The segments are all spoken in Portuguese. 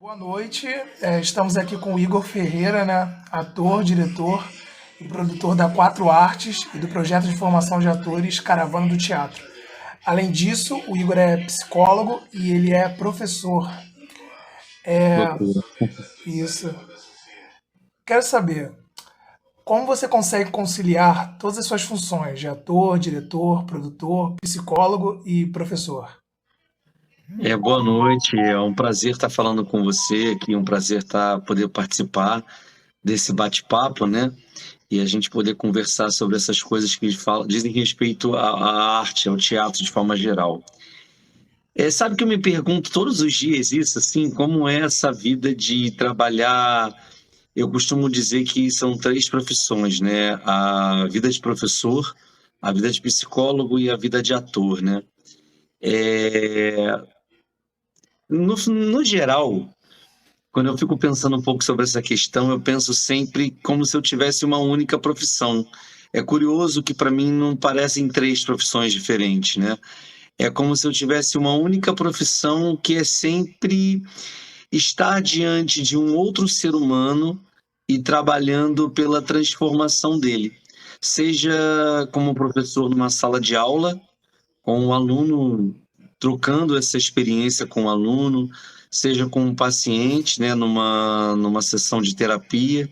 Boa noite, estamos aqui com o Igor Ferreira, né? Ator, diretor e produtor da Quatro Artes e do projeto de formação de atores Caravana do Teatro. Além disso, o Igor é psicólogo e ele é professor. Loucura. Isso. Quero saber, como você consegue conciliar todas as suas funções de ator, diretor, produtor, psicólogo e professor? Boa noite, é um prazer estar falando com você aqui, um prazer poder participar desse bate-papo, né? E a gente poder conversar sobre essas coisas que dizem respeito à arte, ao teatro de forma geral. Sabe que eu me pergunto todos os dias isso, assim, como é essa vida de trabalhar. Eu costumo dizer que são três profissões, né? A vida de professor, a vida de psicólogo e a vida de ator, né? É, no geral, quando eu fico pensando um pouco sobre essa questão, eu penso sempre como se eu tivesse uma única profissão. É curioso que para mim não parecem três profissões diferentes, né? É como se eu tivesse uma única profissão que é sempre estar diante de um outro ser humano e trabalhando pela transformação dele. Seja como professor numa sala de aula, com um aluno, trocando essa experiência com o aluno, seja com um paciente, né, numa sessão de terapia,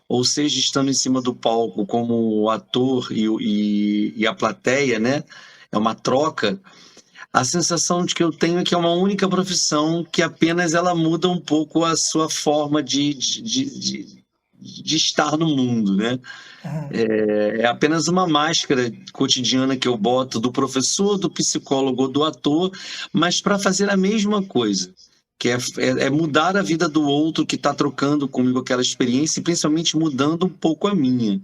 ou seja, estando em cima do palco como o ator e a plateia, né? É uma troca. A sensação de que eu tenho é que é uma única profissão que apenas ela muda um pouco a sua forma de estar no mundo, né? É apenas uma máscara cotidiana que eu boto do professor, do psicólogo ou do ator, mas para fazer a mesma coisa, que é mudar a vida do outro que está trocando comigo aquela experiência e principalmente mudando um pouco a minha.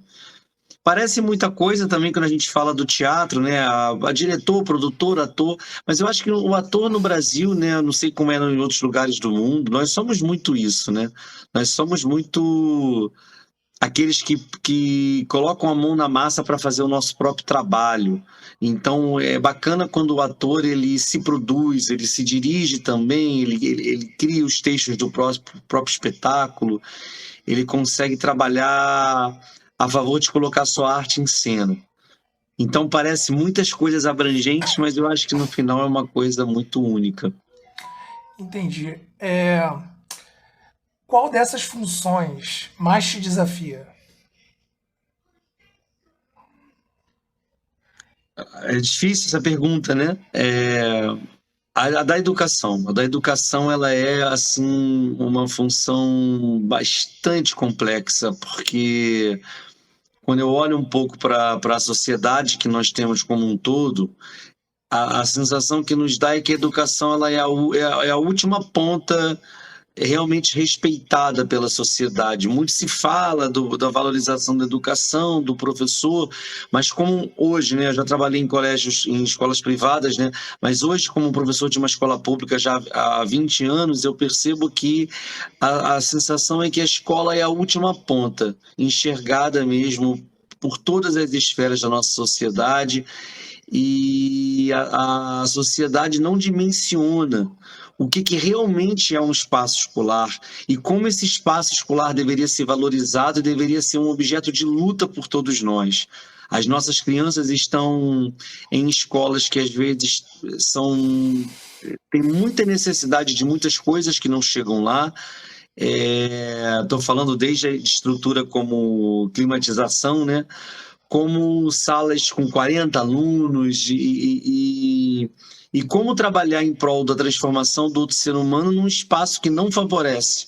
Parece muita coisa também quando a gente fala do teatro, né? A diretor, produtor, ator, mas eu acho que o ator no Brasil, né? Eu não sei como é em outros lugares do mundo, nós somos muito isso, né? Nós somos muito aqueles que colocam a mão na massa para fazer o nosso próprio trabalho. Então é bacana quando o ator ele se produz, ele se dirige também, ele cria os textos do próprio espetáculo, ele consegue trabalhar a favor de colocar sua arte em cena. Então parece muitas coisas abrangentes, mas eu acho que no final é uma coisa muito única. Entendi. Qual dessas funções mais te desafia? É difícil essa pergunta, né? A da educação. A da educação, ela é, assim, uma função bastante complexa, porque quando eu olho um pouco para a sociedade que nós temos como um todo, a sensação que nos dá é que a educação ela é a última ponta realmente respeitada pela sociedade. Muito se fala da valorização da educação, do professor, mas como hoje, né, eu já trabalhei em colégios, em escolas privadas, né, mas hoje, como professor de uma escola pública já há 20 anos, eu percebo que a sensação é que a escola é a última ponta, enxergada mesmo por todas as esferas da nossa sociedade, e a sociedade não dimensiona o que realmente é um espaço escolar e como esse espaço escolar deveria ser valorizado e deveria ser um objeto de luta por todos nós. As nossas crianças estão em escolas que às vezes são têm muita necessidade de muitas coisas que não chegam lá. Estou falando desde a estrutura como climatização, né? Como salas com 40 alunos e como trabalhar em prol da transformação do outro ser humano num espaço que não favorece.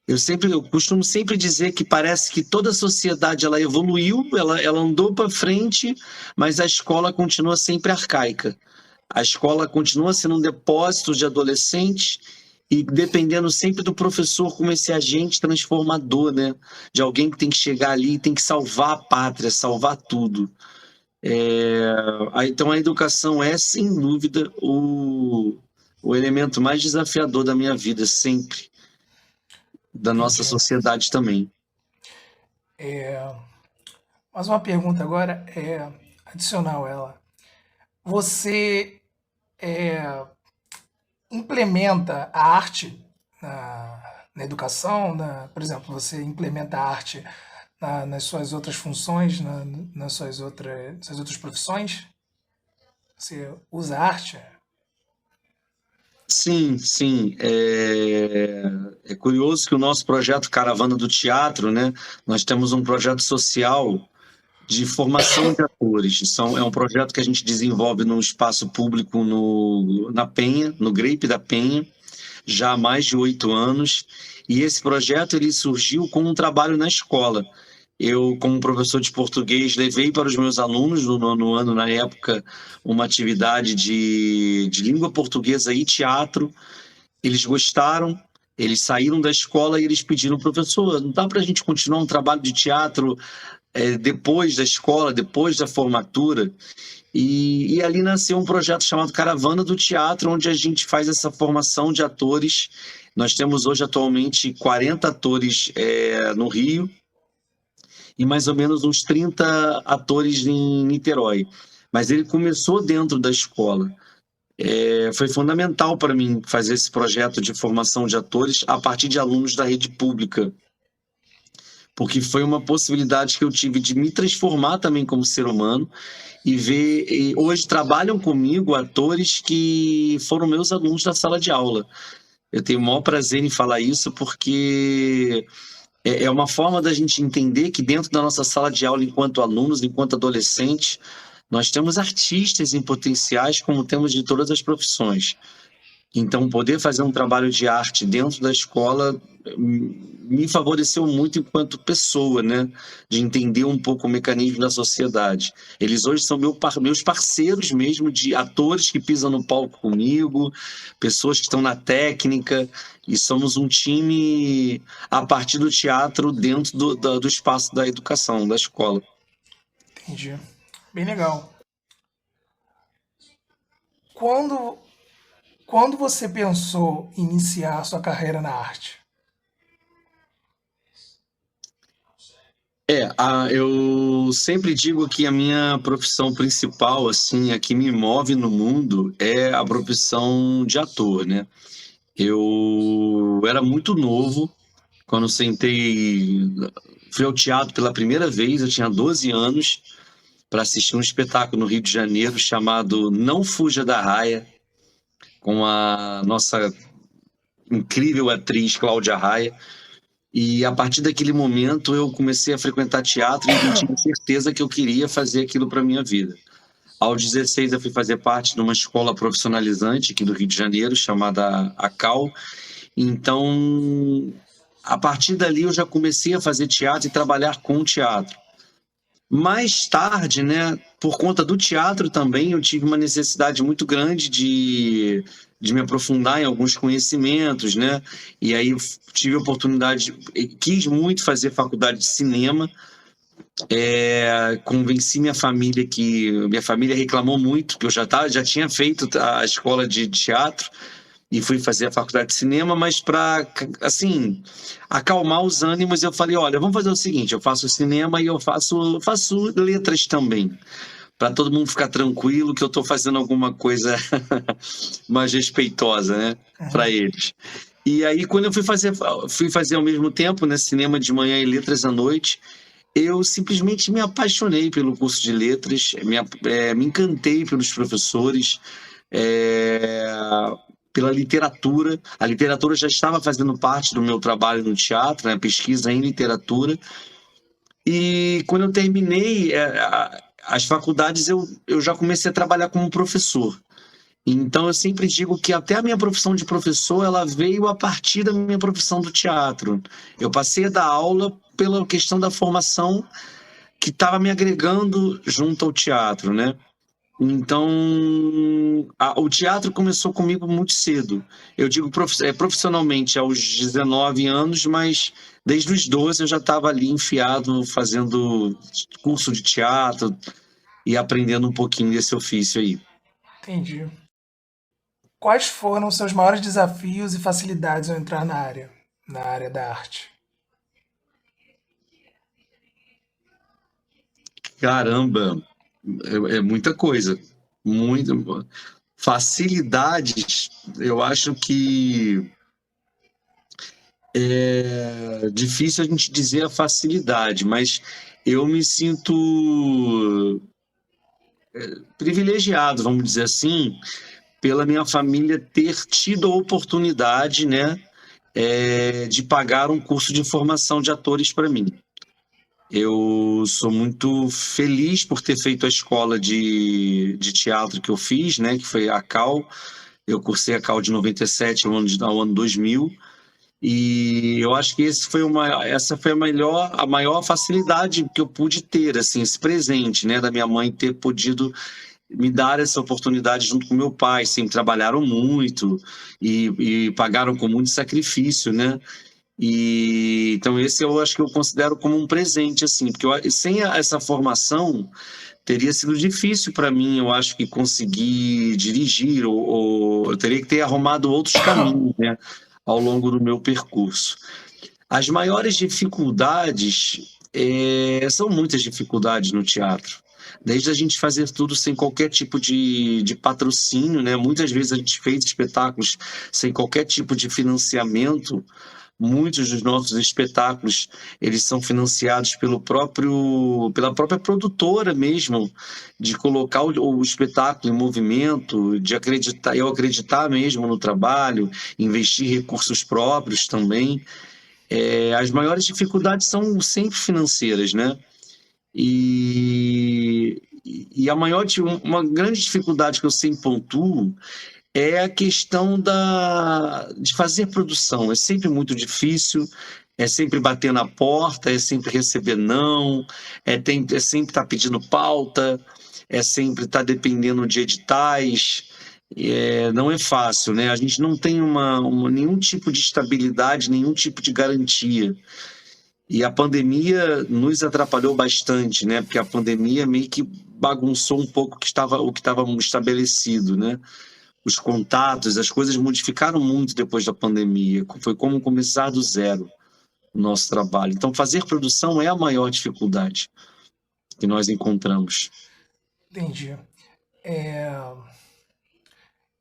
Eu costumo sempre dizer que parece que toda a sociedade ela evoluiu, ela andou para frente, mas a escola continua sempre arcaica. A escola continua sendo um depósito de adolescentes e dependendo sempre do professor como esse agente transformador, né? De alguém que tem que chegar ali e tem que salvar a pátria, salvar tudo. Então a educação é, sem dúvida, o elemento mais desafiador da minha vida, sempre, da nossa Entendi. sociedade também. Mas uma pergunta agora é adicional a ela. Você implementa a arte na educação, por exemplo, você implementa a arte nas suas outras funções, suas outras profissões? Você usa a arte? Sim, sim. É curioso que o nosso projeto Caravana do Teatro, né? Nós temos um projeto social de formação de atores. É um projeto que a gente desenvolve no espaço público na Penha, no Grape da Penha, já há mais de 8 anos. E esse projeto ele surgiu com um trabalho na escola. Eu, como professor de português, levei para os meus alunos no nono ano, na época, uma atividade de língua portuguesa e teatro. Eles gostaram, eles saíram da escola e eles pediram, professor, não dá para a gente continuar um trabalho de teatro depois da escola, depois da formatura? E ali nasceu um projeto chamado Caravana do Teatro, onde a gente faz essa formação de atores. Nós temos hoje, atualmente, 40 atores no Rio e mais ou menos uns 30 atores em Niterói. Mas ele começou dentro da escola. Foi fundamental para mim fazer esse projeto de formação de atores a partir de alunos da rede pública, porque foi uma possibilidade que eu tive de me transformar também como ser humano e ver. E hoje trabalham comigo atores que foram meus alunos da sala de aula. Eu tenho o maior prazer em falar isso porque é uma forma da gente entender que dentro da nossa sala de aula, enquanto alunos, enquanto adolescentes, nós temos artistas em potenciais como temos de todas as profissões. Então, poder fazer um trabalho de arte dentro da escola me favoreceu muito enquanto pessoa, né? De entender um pouco o mecanismo da sociedade. Eles hoje são meus parceiros mesmo, de atores que pisam no palco comigo, pessoas que estão na técnica, e somos um time a partir do teatro dentro do espaço da educação, da escola. Entendi. Bem legal. Quando, quando você pensou em iniciar a sua carreira na arte? Eu sempre digo que a minha profissão principal, assim, a que me move no mundo é a profissão de ator, né? Eu era muito novo quando fui ao teatro pela primeira vez, eu tinha 12 anos, para assistir um espetáculo no Rio de Janeiro chamado Não Fuja da Raia, com a nossa incrível atriz Cláudia Raia. E a partir daquele momento eu comecei a frequentar teatro e eu tinha certeza que eu queria fazer aquilo para minha vida. Aos 16 eu fui fazer parte de uma escola profissionalizante aqui do Rio de Janeiro, chamada ACAL. Então, a partir dali eu já comecei a fazer teatro e trabalhar com teatro. Mais tarde, né, por conta do teatro também, eu tive uma necessidade muito grande de me aprofundar em alguns conhecimentos, né? E aí eu tive a oportunidade, quis muito fazer faculdade de cinema, convenci minha família reclamou muito, que eu já tinha feito a escola de teatro, e fui fazer a faculdade de cinema, mas para, assim, acalmar os ânimos, eu falei, olha, vamos fazer o seguinte, eu faço cinema e eu faço letras também, para todo mundo ficar tranquilo que eu estou fazendo alguma coisa mais respeitosa, né, para eles. E aí, quando eu fui fazer ao mesmo tempo, né, cinema de manhã e letras à noite, eu simplesmente me apaixonei pelo curso de letras, me encantei pelos professores, é, pela literatura. A literatura já estava fazendo parte do meu trabalho no teatro, né, pesquisa em literatura. E quando eu terminei as faculdades, eu já comecei a trabalhar como professor. Então eu sempre digo que até a minha profissão de professor, ela veio a partir da minha profissão do teatro. Eu passei a dar aula pela questão da formação que estava me agregando junto ao teatro, né? Então, o teatro começou comigo muito cedo. Eu digo profissionalmente aos 19 anos, mas desde os 12 eu já estava ali enfiado, fazendo curso de teatro e aprendendo um pouquinho desse ofício aí. Entendi. Quais foram os seus maiores desafios e facilidades ao entrar na área da arte? Caramba, é muita coisa. Muita facilidades. Eu acho que É difícil a gente dizer a facilidade, mas eu me sinto privilegiado, vamos dizer assim, pela minha família ter tido a oportunidade, né, de pagar um curso de formação de atores para mim. Eu sou muito feliz por ter feito a escola de teatro que eu fiz, né, que foi a CAL. Eu cursei a CAL de 97 ao ano 2000. E eu acho que essa foi a maior facilidade que eu pude ter, assim, esse presente, né, da minha mãe ter podido me dar essa oportunidade junto com meu pai. Sempre trabalharam muito e pagaram com muito sacrifício, né? E então esse eu acho que eu considero como um presente, assim, porque sem essa formação teria sido difícil para mim, eu acho que conseguir dirigir, ou eu teria que ter arrumado outros caminhos, né, ao longo do meu percurso. As maiores dificuldades, são muitas dificuldades no teatro. Desde a gente fazer tudo sem qualquer tipo de patrocínio, né? Muitas vezes a gente fez espetáculos sem qualquer tipo de financiamento. Muitos dos nossos espetáculos, eles são financiados pela própria produtora mesmo, de colocar o espetáculo em movimento, de eu acreditar mesmo no trabalho, investir recursos próprios também. As maiores dificuldades são sempre financeiras, né? E uma grande dificuldade que eu sempre pontuo é a questão de fazer produção. É sempre muito difícil, é sempre bater na porta, é sempre receber não, é sempre estar pedindo pauta, é sempre estar dependendo de editais. Não é fácil, né? A gente não tem nenhum tipo de estabilidade, nenhum tipo de garantia. E a pandemia nos atrapalhou bastante, né? Porque a pandemia meio que bagunçou um pouco o que estava estabelecido, né? Os contatos, as coisas modificaram muito depois da pandemia. Foi como começar do zero o nosso trabalho. Então, fazer produção é a maior dificuldade que nós encontramos. Entendi.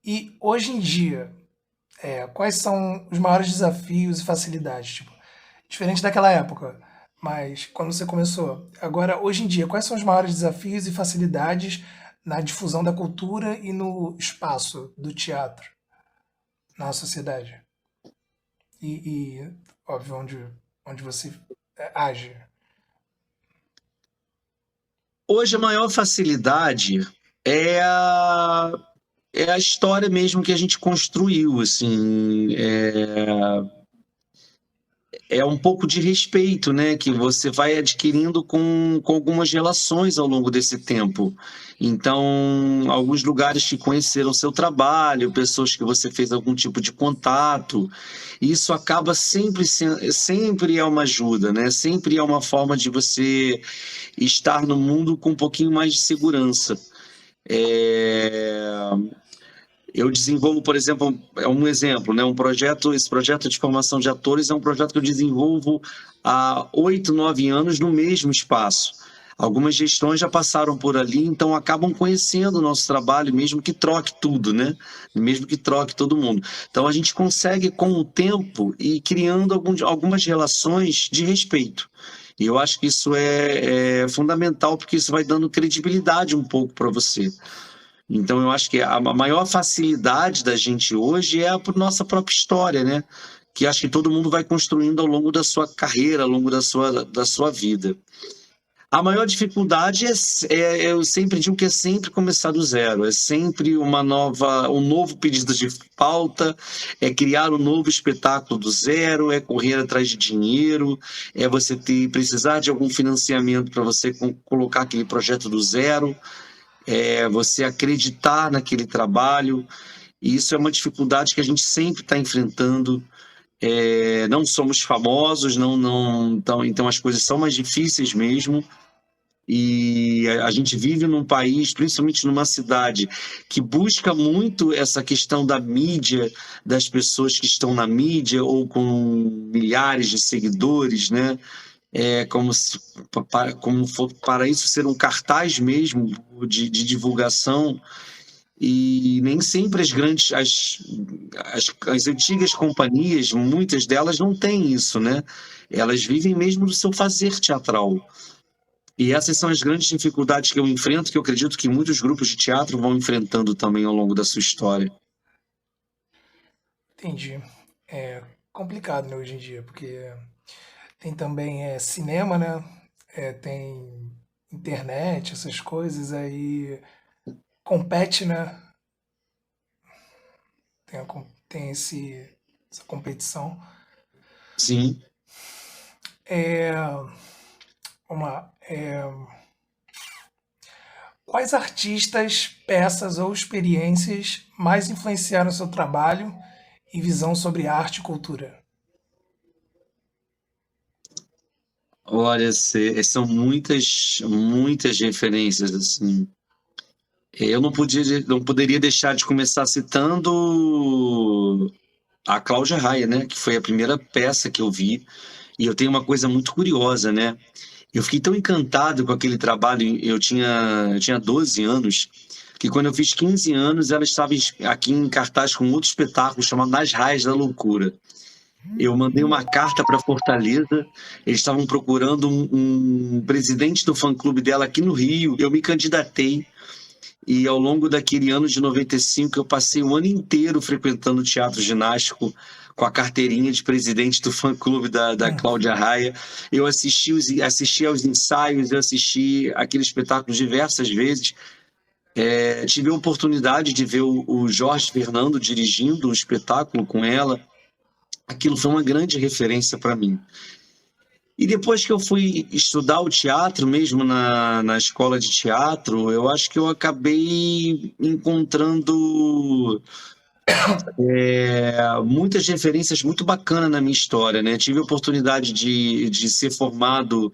E hoje em dia, quais são os maiores desafios e facilidades? Tipo, diferente daquela época, mas quando você começou. Agora, hoje em dia, quais são os maiores desafios e facilidades na difusão da cultura e no espaço do teatro na sociedade? Óbvio, onde você age. Hoje, a maior facilidade é a história mesmo que a gente construiu, assim, é um pouco de respeito, né, que você vai adquirindo com algumas relações ao longo desse tempo. Então, alguns lugares que conheceram seu trabalho, pessoas que você fez algum tipo de contato, isso acaba sempre é uma ajuda, né? Sempre é uma forma de você estar no mundo com um pouquinho mais de segurança. É, eu desenvolvo, por exemplo, é um exemplo, né? Esse projeto de formação de atores é um projeto que eu desenvolvo há 8, 9 anos no mesmo espaço. Algumas gestões já passaram por ali, então acabam conhecendo o nosso trabalho, mesmo que troque tudo, né? Mesmo que troque todo mundo. Então a gente consegue, com o tempo, ir criando algumas relações de respeito. E eu acho que isso é fundamental, porque isso vai dando credibilidade um pouco para você. Então, eu acho que a maior facilidade da gente hoje é a nossa própria história, né? Que acho que todo mundo vai construindo ao longo da sua carreira, ao longo da sua vida. A maior dificuldade eu sempre digo que é sempre começar do zero, é sempre um novo pedido de pauta, é criar um novo espetáculo do zero, é correr atrás de dinheiro, é você precisar de algum financiamento para você colocar aquele projeto do zero, é você acreditar naquele trabalho. E isso é uma dificuldade que a gente sempre está enfrentando. Não somos famosos, então as coisas são mais difíceis mesmo. E a gente vive num país, principalmente numa cidade, que busca muito essa questão da mídia, das pessoas que estão na mídia ou com milhares de seguidores, né? Como para isso ser um cartaz mesmo de divulgação. E nem sempre as antigas companhias, muitas delas não têm isso, né? Elas vivem mesmo do seu fazer teatral. E essas são as grandes dificuldades que eu enfrento, que eu acredito que muitos grupos de teatro vão enfrentando também ao longo da sua história. Entendi. É complicado, né, hoje em dia, porque tem também cinema, né? Tem internet, essas coisas, aí compete, né? Tem essa competição. Sim. É, vamos lá. Quais artistas, peças ou experiências mais influenciaram seu trabalho e visão sobre arte e cultura? Olha, são muitas referências, assim. Eu não poderia deixar de começar citando a Cláudia Raia, né? Que foi a primeira peça que eu vi. E eu tenho uma coisa muito curiosa, né? Eu fiquei tão encantado com aquele trabalho, eu tinha 12 anos, que quando eu fiz 15 anos, ela estava aqui em cartaz com outro espetáculo chamado Nas Raias da Loucura. Eu mandei uma carta para Fortaleza, eles estavam procurando um presidente do fã-clube dela aqui no Rio, eu me candidatei, e ao longo daquele ano de 95, eu passei o ano inteiro frequentando o teatro ginástico com a carteirinha de presidente do fã-clube da Cláudia Raia. Eu assisti aos ensaios, eu assisti aquele espetáculo diversas vezes. Tive a oportunidade de ver o Jorge Fernando dirigindo o espetáculo com ela. Aquilo foi uma grande referência para mim. E depois que eu fui estudar o teatro, mesmo na escola de teatro, eu acho que eu acabei encontrando muitas referências muito bacanas na minha história, né? Tive a oportunidade de ser formado,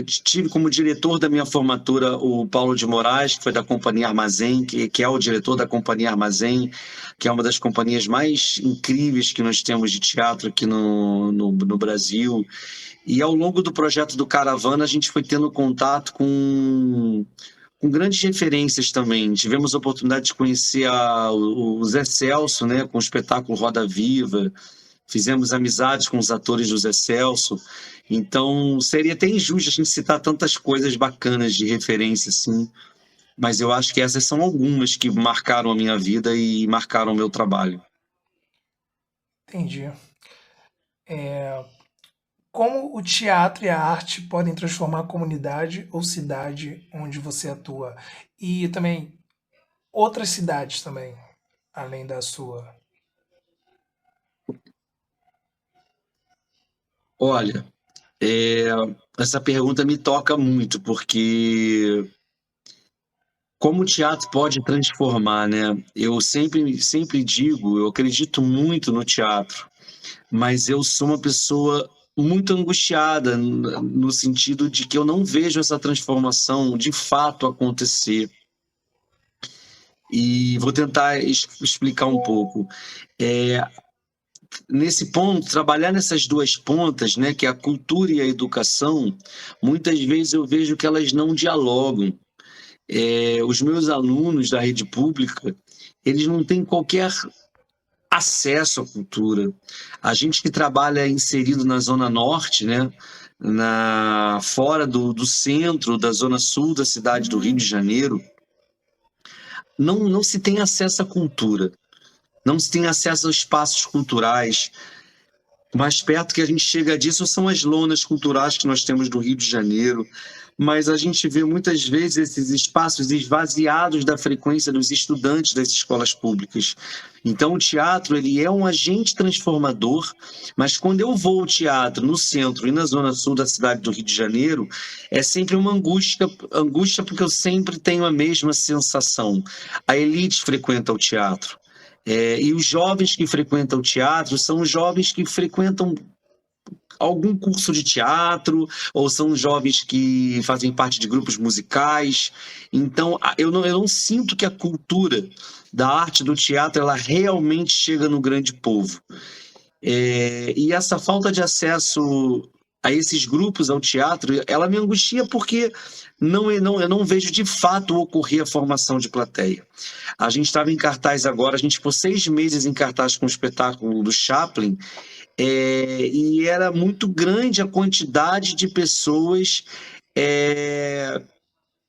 tive como diretor da minha formatura o Paulo de Moraes, que foi da Companhia Armazém, que é o diretor da Companhia Armazém, que é uma das companhias mais incríveis que nós temos de teatro aqui no Brasil. E ao longo do projeto do Caravana, a gente foi tendo contato com grandes referências também. Tivemos a oportunidade de conhecer o Zé Celso, né, com o espetáculo Roda Viva. Fizemos amizades com os atores do Zé Celso. Então, seria até injusto a gente citar tantas coisas bacanas de referência, assim. Mas eu acho que essas são algumas que marcaram a minha vida e marcaram o meu trabalho. Entendi. Como o teatro e a arte podem transformar a comunidade ou cidade onde você atua? E também outras cidades também, além da sua. Olha, é, essa pergunta me toca muito, porque como o teatro pode transformar, né? Eu sempre digo, eu acredito muito no teatro, mas eu sou uma pessoa muito angustiada no sentido de que eu não vejo essa transformação de fato acontecer. E vou tentar explicar um pouco. É, Nesse ponto, trabalhar nessas duas pontas, né, que é a cultura e a educação, muitas vezes eu vejo que elas não dialogam. Os meus alunos da rede pública, eles não têm qualquer acesso à cultura. A gente que trabalha inserido na Zona Norte, né, fora do centro, da Zona Sul da cidade do Rio de Janeiro, não se tem acesso à cultura, não se tem acesso a espaços culturais. O mais perto que a gente chega disso são as lonas culturais que nós temos no Rio de Janeiro, mas a gente vê muitas vezes esses espaços esvaziados da frequência dos estudantes das escolas públicas. Então o teatro, ele é um agente transformador, mas quando eu vou ao teatro no centro e na zona sul da cidade do Rio de Janeiro, é sempre uma angústia porque eu sempre tenho a mesma sensação. A elite frequenta o teatro. E os jovens que frequentam o teatro são os jovens que frequentam algum curso de teatro, ou são jovens que fazem parte de grupos musicais. Então, eu não sinto que a cultura da arte do teatro ela realmente chega no grande povo. E essa falta de acesso a esses grupos, ao teatro, ela me angustia porque eu não vejo de fato ocorrer a formação de plateia. A gente estava em cartaz agora, a gente ficou 6 meses em cartaz com o espetáculo do Chaplin, e era muito grande a quantidade de pessoas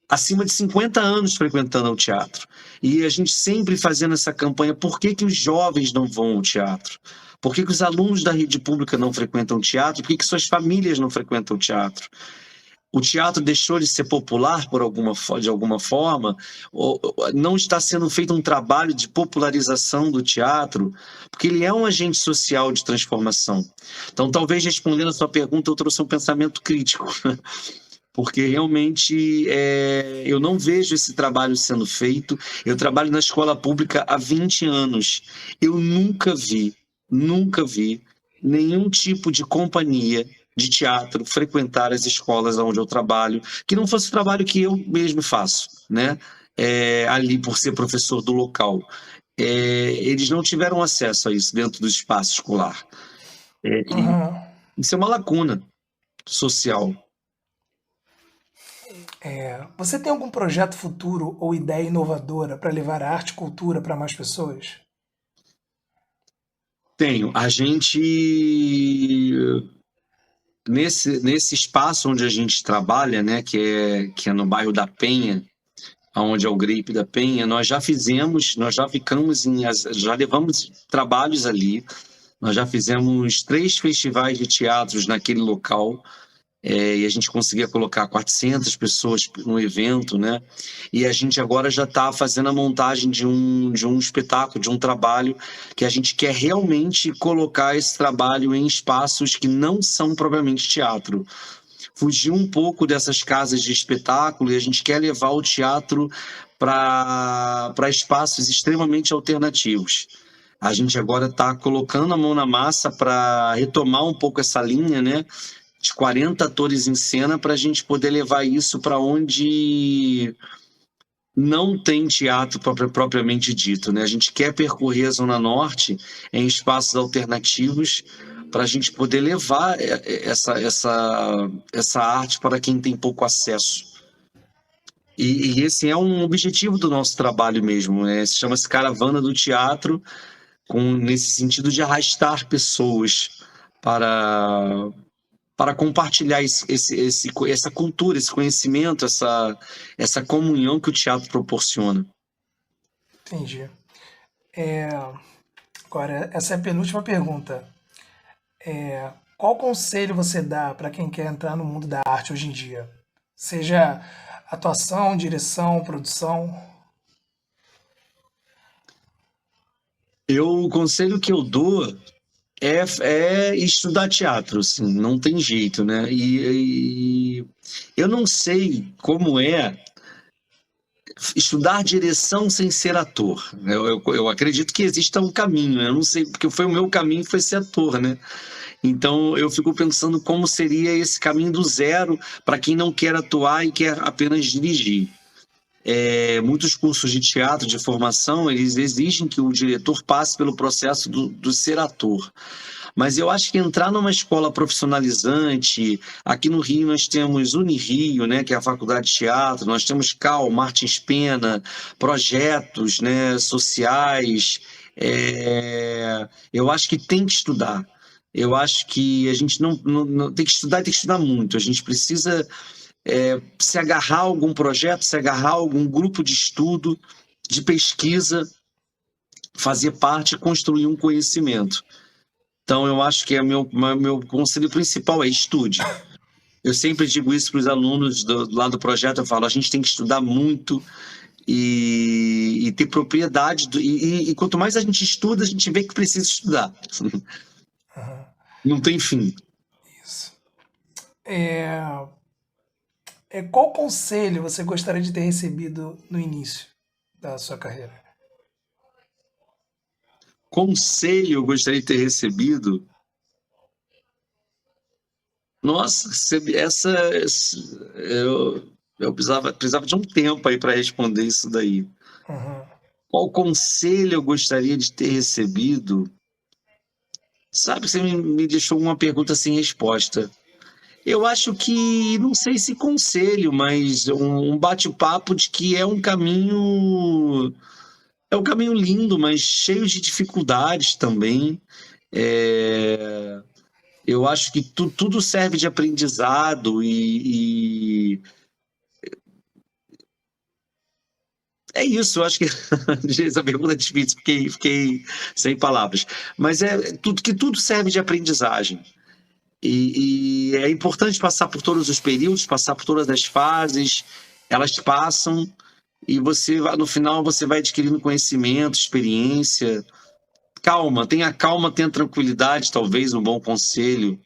acima de 50 anos frequentando o teatro. E a gente sempre fazendo essa campanha, por que que os jovens não vão ao teatro? Por que que os alunos da rede pública não frequentam o teatro? Por que que suas famílias não frequentam o teatro? O teatro deixou de ser popular de alguma forma? Não está sendo feito um trabalho de popularização do teatro? Porque ele é um agente social de transformação. Então, talvez respondendo a sua pergunta, eu trouxe um pensamento crítico, porque realmente eu não vejo esse trabalho sendo feito. Eu trabalho na escola pública há 20 anos. Eu nunca vi nenhum tipo de companhia de teatro frequentar as escolas onde eu trabalho, que não fosse o trabalho que eu mesmo faço, né? Ali por ser professor do local. Eles não tiveram acesso a isso dentro do espaço escolar. E Aham. isso é uma lacuna social. Você tem algum projeto futuro ou ideia inovadora para levar a arte e cultura para mais pessoas? Tenho. A gente, nesse espaço onde a gente trabalha, né, que é no bairro da Penha, onde é o Grape da Penha, nós já levamos trabalhos ali, nós já fizemos 3 festivais de teatros naquele local, e a gente conseguia colocar 400 pessoas no evento, né? E a gente agora já está fazendo a montagem de um espetáculo, de um trabalho, que a gente quer realmente colocar esse trabalho em espaços que não são propriamente teatro. Fugir um pouco dessas casas de espetáculo, e a gente quer levar o teatro para espaços extremamente alternativos. A gente agora está colocando a mão na massa para retomar um pouco essa linha, né, de 40 atores em cena, para a gente poder levar isso para onde não tem teatro propriamente dito, né? A gente quer percorrer a Zona Norte em espaços alternativos para a gente poder levar essa arte para quem tem pouco acesso. E esse é um objetivo do nosso trabalho mesmo, né? Chama-se Caravana do Teatro, nesse sentido de arrastar pessoas para compartilhar essa cultura, esse conhecimento, essa comunhão que o teatro proporciona. Entendi. É, Agora, essa é a penúltima pergunta. Qual conselho você dá para quem quer entrar no mundo da arte hoje em dia? Seja atuação, direção, produção. O conselho que eu dou é estudar teatro, assim, não tem jeito, né? E eu não sei como é estudar direção sem ser ator. Eu acredito que exista um caminho, eu não sei, porque foi o meu caminho, foi ser ator, né? Então eu fico pensando como seria esse caminho do zero para quem não quer atuar e quer apenas dirigir. Muitos cursos de teatro, de formação, eles exigem que o diretor passe pelo processo do ser ator. Mas eu acho que entrar numa escola profissionalizante, aqui no Rio nós temos Unirio, né, que é a Faculdade de Teatro, nós temos CAL, Martins Pena, projetos, né, sociais. Eu acho que tem que estudar. Eu acho que a gente não tem que estudar, e tem que estudar muito. A gente precisa se agarrar a algum projeto, se agarrar a algum grupo de estudo, de pesquisa, fazer parte e construir um conhecimento. Então, eu acho que meu conselho principal é estude. Eu sempre digo isso para os alunos lá do projeto, eu falo, a gente tem que estudar muito e ter propriedade, e quanto mais a gente estuda, a gente vê que precisa estudar. Não tem fim. Isso. Qual conselho você gostaria de ter recebido no início da sua carreira? Conselho eu gostaria de ter recebido. Nossa, eu precisava de um tempo aí para responder isso daí. Qual conselho eu gostaria de ter recebido? Sabe, você me deixou uma pergunta sem resposta. Eu acho que, não sei se conselho, mas um bate-papo de que é um caminho lindo, mas cheio de dificuldades também. É, eu acho que tudo serve de aprendizado e é isso. Eu acho que essa pergunta é difícil, fiquei sem palavras. Mas tudo serve de aprendizagem. E é importante passar por todos os períodos, passar por todas as fases, elas passam e no final você vai adquirindo conhecimento, experiência. Calma, tenha tranquilidade, talvez um bom conselho,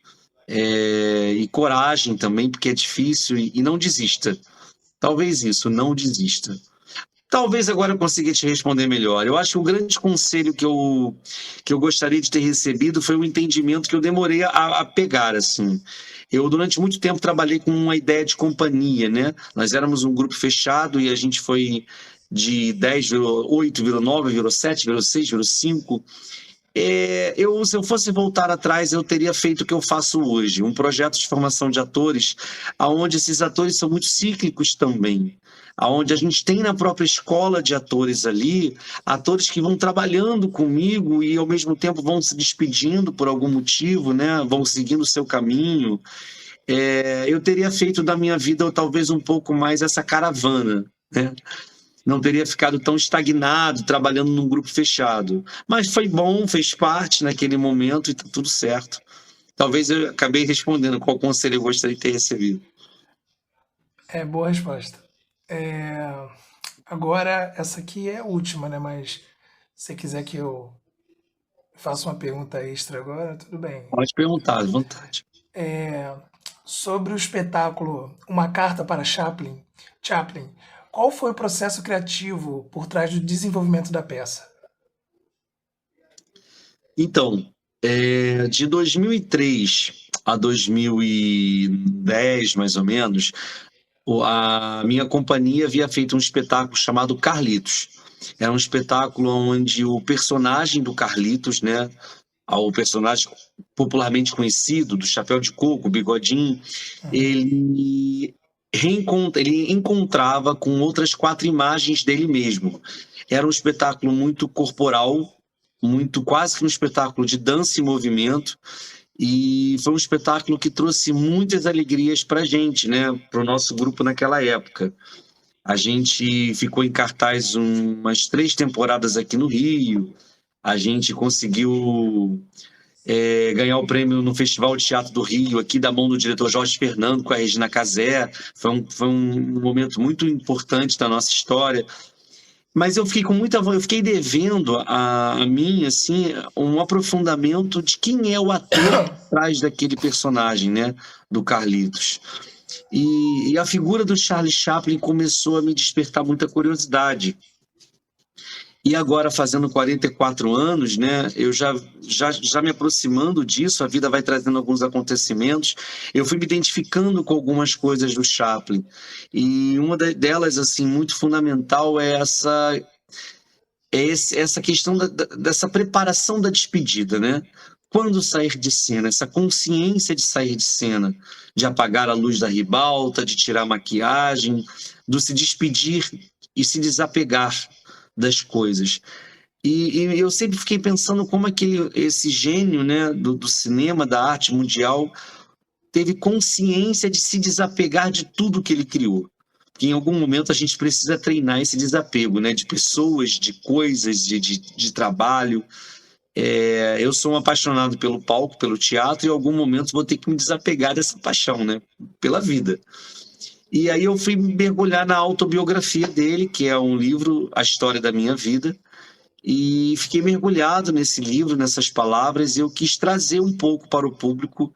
e coragem também, porque é difícil, e não desista. Talvez isso, não desista. Talvez agora eu consiga te responder melhor. Eu acho que o grande conselho que eu gostaria de ter recebido foi o entendimento que eu demorei a pegar, assim. Eu, durante muito tempo, trabalhei com uma ideia de companhia, né? Nós éramos um grupo fechado e a gente foi de 10, virou 8, virou 9, virou 7, virou 6, virou 5. Se eu fosse voltar atrás, eu teria feito o que eu faço hoje, um projeto de formação de atores, onde esses atores são muito cíclicos também, onde a gente tem na própria escola de atores ali, atores que vão trabalhando comigo e ao mesmo tempo vão se despedindo por algum motivo, né? Vão seguindo o seu caminho. Eu teria feito da minha vida talvez um pouco mais essa caravana, né? Não teria ficado tão estagnado trabalhando num grupo fechado. Mas foi bom, fez parte naquele momento e tá tudo certo. Talvez eu acabei respondendo qual conselho eu gostaria de ter recebido. É boa resposta. É, agora, essa aqui é a última, né? Mas se você quiser que eu faça uma pergunta extra agora, tudo bem. Pode perguntar, à vontade. Sobre o espetáculo Uma Carta para Chaplin, qual foi o processo criativo por trás do desenvolvimento da peça? Então, de 2003 a 2010, mais ou menos, a minha companhia havia feito um espetáculo chamado Carlitos. Era um espetáculo onde o personagem do Carlitos, né, o personagem popularmente conhecido do Chapéu de Coco, Bigodinho, ele ele encontrava com outras 4 imagens dele mesmo. Era um espetáculo muito corporal, muito quase que um espetáculo de dança e movimento, e foi um espetáculo que trouxe muitas alegrias para a gente, né, para o nosso grupo naquela época. A gente ficou em cartaz umas 3 temporadas aqui no Rio. A gente conseguiu ganhar o prêmio no Festival de Teatro do Rio, aqui da mão do diretor Jorge Fernando com a Regina Casé. Foi um momento muito importante da nossa história. Mas eu fiquei devendo a mim, assim, um aprofundamento de quem é o ator por trás daquele personagem, né, do Carlitos. E a figura do Charlie Chaplin começou a me despertar muita curiosidade. E agora, fazendo 44 anos, né, eu já me aproximando disso, a vida vai trazendo alguns acontecimentos, eu fui me identificando com algumas coisas do Chaplin. E uma delas, assim, muito fundamental é essa questão dessa preparação da despedida, né? Quando sair de cena, essa consciência de sair de cena, de apagar a luz da ribalta, de tirar a maquiagem, do se despedir e se desapegar das coisas. E eu sempre fiquei pensando como esse gênio, né, do cinema, da arte mundial, teve consciência de se desapegar de tudo que ele criou. Porque em algum momento a gente precisa treinar esse desapego, né, de pessoas, de coisas, de trabalho. Eu sou um apaixonado pelo palco, pelo teatro, e em algum momento vou ter que me desapegar dessa paixão, né, pela vida. E aí eu fui mergulhar na autobiografia dele, que é um livro, A História da Minha Vida, e fiquei mergulhado nesse livro, nessas palavras, e eu quis trazer um pouco para o público,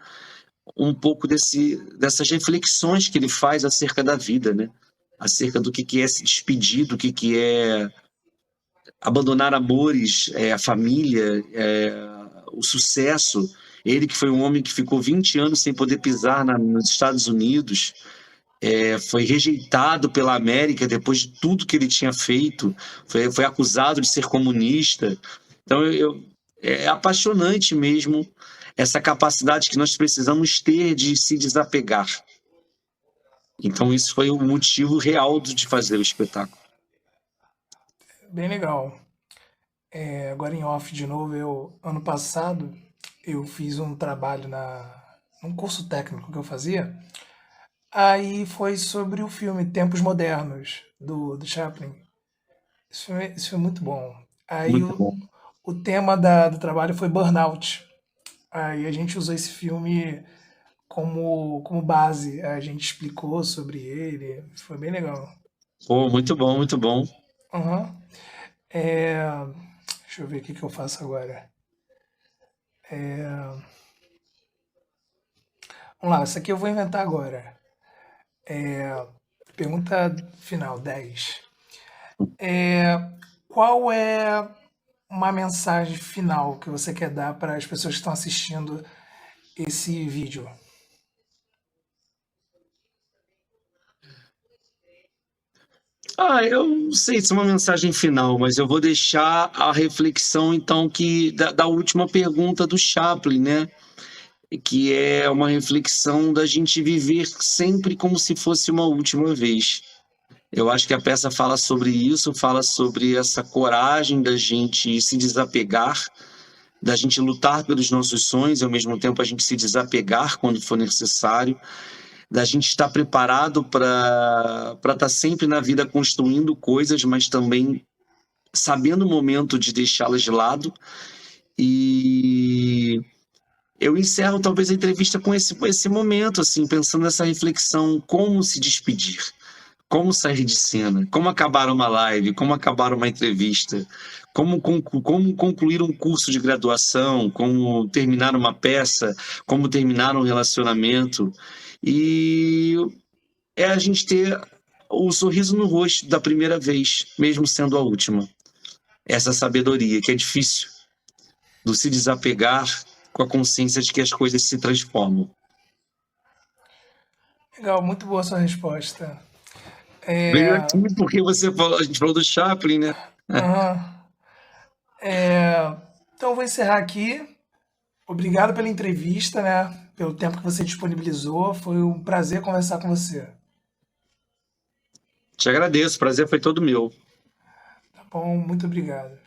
um pouco dessas reflexões que ele faz acerca da vida, né? Acerca do que é se despedir, do que é abandonar amores, a família, o sucesso. Ele que foi um homem que ficou 20 anos sem poder pisar nos Estados Unidos, foi rejeitado pela América depois de tudo que ele tinha feito, foi acusado de ser comunista. Então é apaixonante mesmo essa capacidade que nós precisamos ter de se desapegar. Então, isso foi o motivo real de fazer o espetáculo. Bem legal. Agora em off de novo, ano passado, eu fiz um trabalho num curso técnico que eu fazia. Aí foi sobre o filme Tempos Modernos, do Chaplin. Isso foi muito bom. Aí Muito o, bom. o tema do trabalho foi burnout. Aí a gente usou esse filme como base. A gente explicou sobre ele. Foi bem legal. Pô, muito bom, muito bom. Aham. É, deixa eu ver o que eu faço agora. Vamos lá, essa aqui eu vou inventar agora. Pergunta final, 10. Qual é uma mensagem final que você quer dar para as pessoas que estão assistindo esse vídeo? Eu não sei se é uma mensagem final, mas eu vou deixar a reflexão, então, da última pergunta do Chaplin, né? Que é uma reflexão da gente viver sempre como se fosse uma última vez. Eu acho que a peça fala sobre isso, fala sobre essa coragem da gente se desapegar, da gente lutar pelos nossos sonhos e ao mesmo tempo a gente se desapegar quando for necessário, da gente estar preparado para estar sempre na vida construindo coisas, mas também sabendo o momento de deixá-las de lado. E eu encerro talvez a entrevista com esse momento, assim, pensando nessa reflexão, como se despedir, como sair de cena, como acabar uma live, como acabar uma entrevista, como concluir um curso de graduação, como terminar uma peça, como terminar um relacionamento. E é a gente ter o sorriso no rosto da primeira vez, mesmo sendo a última. Essa sabedoria que é difícil, do se desapegar com a consciência de que as coisas se transformam. Legal, muito boa sua resposta. Veio É, aqui porque a gente falou do Chaplin, né? aham. Então eu vou encerrar aqui. Obrigado pela entrevista, né? Pelo tempo que você disponibilizou. Foi um prazer conversar com você. Te agradeço, o prazer foi todo meu. Tá bom? Muito obrigado.